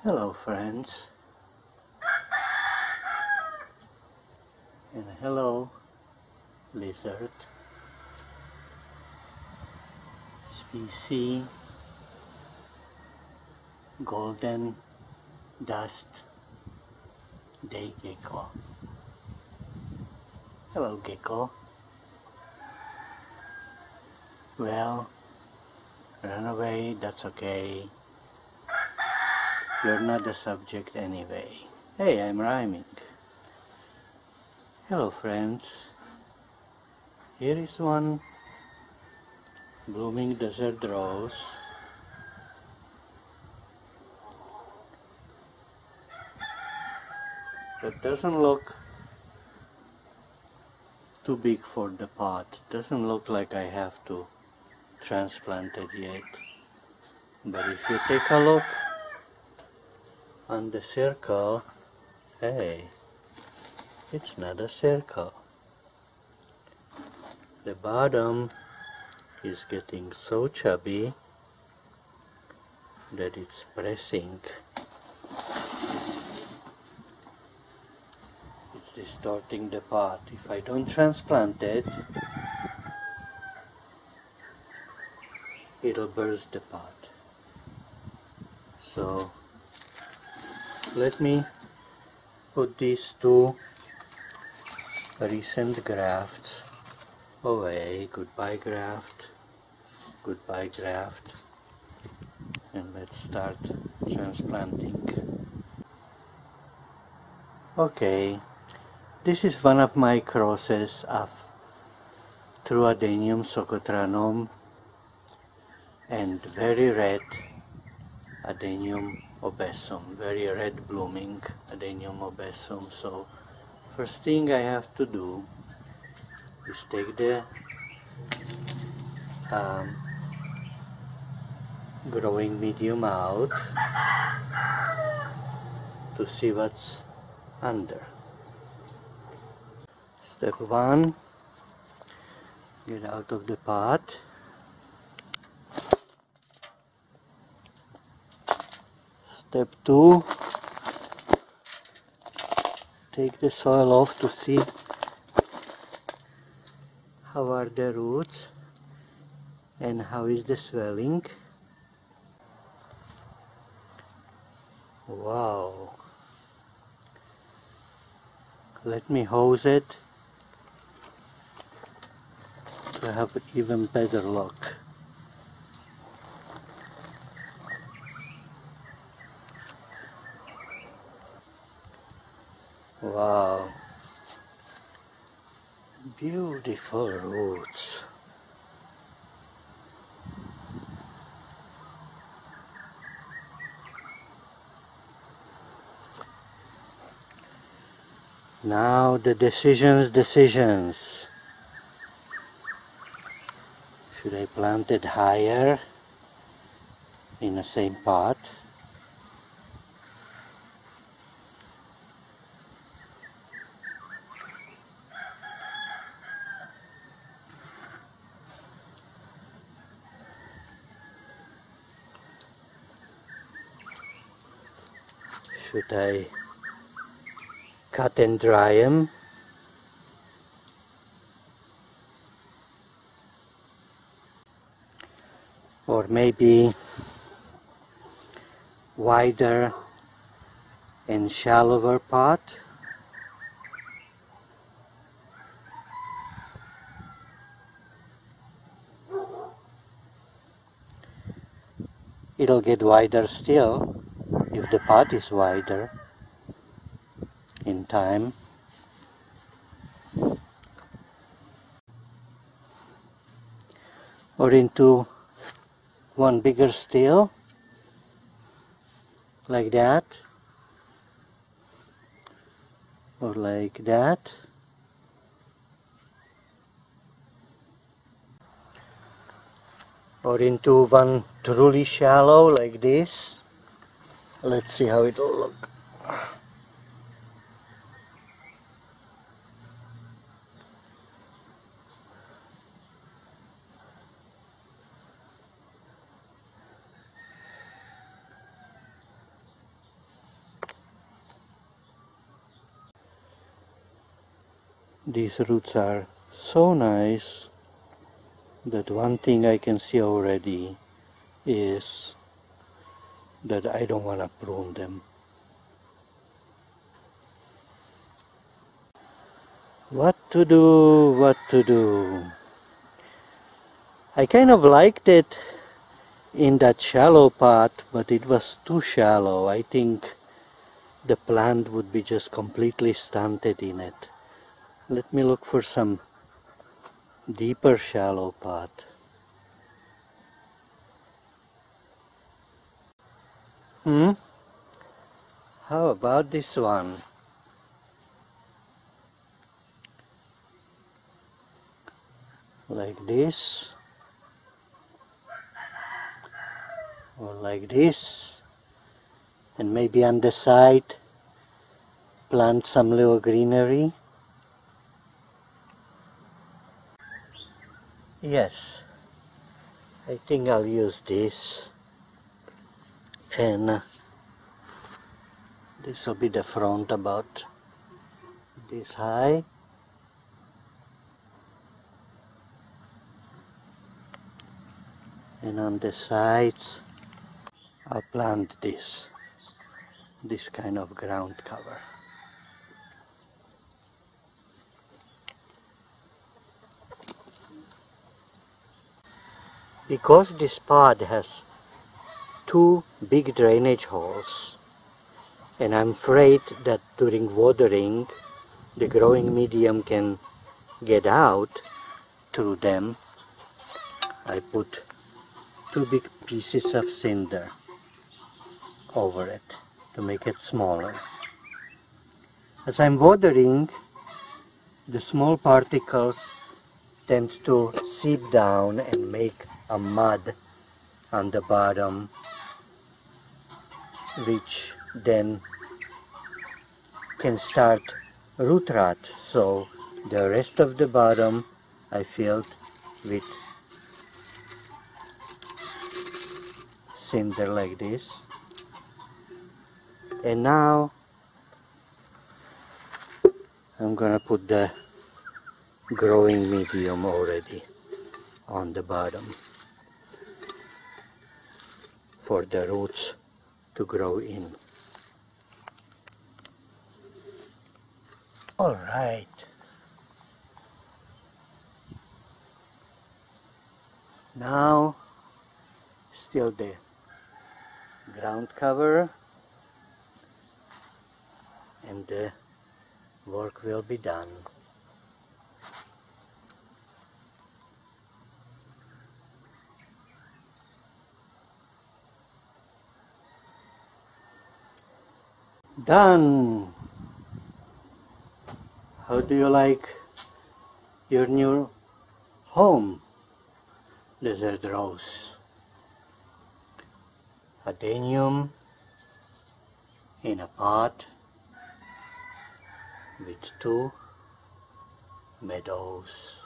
Hello friends, and hello lizard species golden dust day gecko. Hello gecko. Well, run away, that's okay. You're not the subject anyway. Hey, I'm rhyming. Hello friends. Here is one blooming desert rose. That doesn't look too big for the pot. Doesn't look like I have to transplant it yet. But if you take a look on the circle, hey, it's not a circle. The bottom is getting so chubby that it's pressing. It's distorting the pot. If I don't transplant it, it'll burst the pot. So let me put these two recent grafts away. Goodbye graft, goodbye graft, and let's start transplanting. Okay, this is one of my crosses of true Adenium Socotranum and very red Adenium obesum, very red blooming Adenium obesum. So first thing I have to do is take the growing medium out to see what's under. Step 1, get out of the pot. Step 2, take the soil off to see how are the roots and how is the swelling. Wow. Let me hose it to have even better luck. Wow. Beautiful roots. Now the decisions. Should I plant it higher in the same pot? Should I cut and dry them? Or maybe wider and shallower pot? It'll get wider still if the pot is wider in time. Or into one bigger still, like that, or like that. Or into one truly shallow, like this. Let's see how it will look. These roots are so nice that one thing I can see already is that I don't want to prune them. What to do, what to do? I kind of liked it in that shallow pot, but it was too shallow. I think the plant would be just completely stunted in it. Let me look for some deeper shallow pot. How about this one? Like this, or like this, and maybe on the side plant some little greenery. Yes, I think I'll use this, and this will be the front about this high. And on the sides I'll plant this kind of ground cover. Because this pot has two big drainage holes, and I'm afraid that during watering the growing medium can get out through them, I put two big pieces of cinder over it to make it smaller. As I'm watering, the small particles tend to seep down and make a mud on the bottom, which then can start root rot. So the rest of the bottom I filled with cinder like this. And now I'm gonna put the growing medium already on the bottom for the roots to grow in. Alright, now still the ground cover, and the work will be done. Done! How do you like your new home, Desert Rose? Adenium in a pot with two meadows.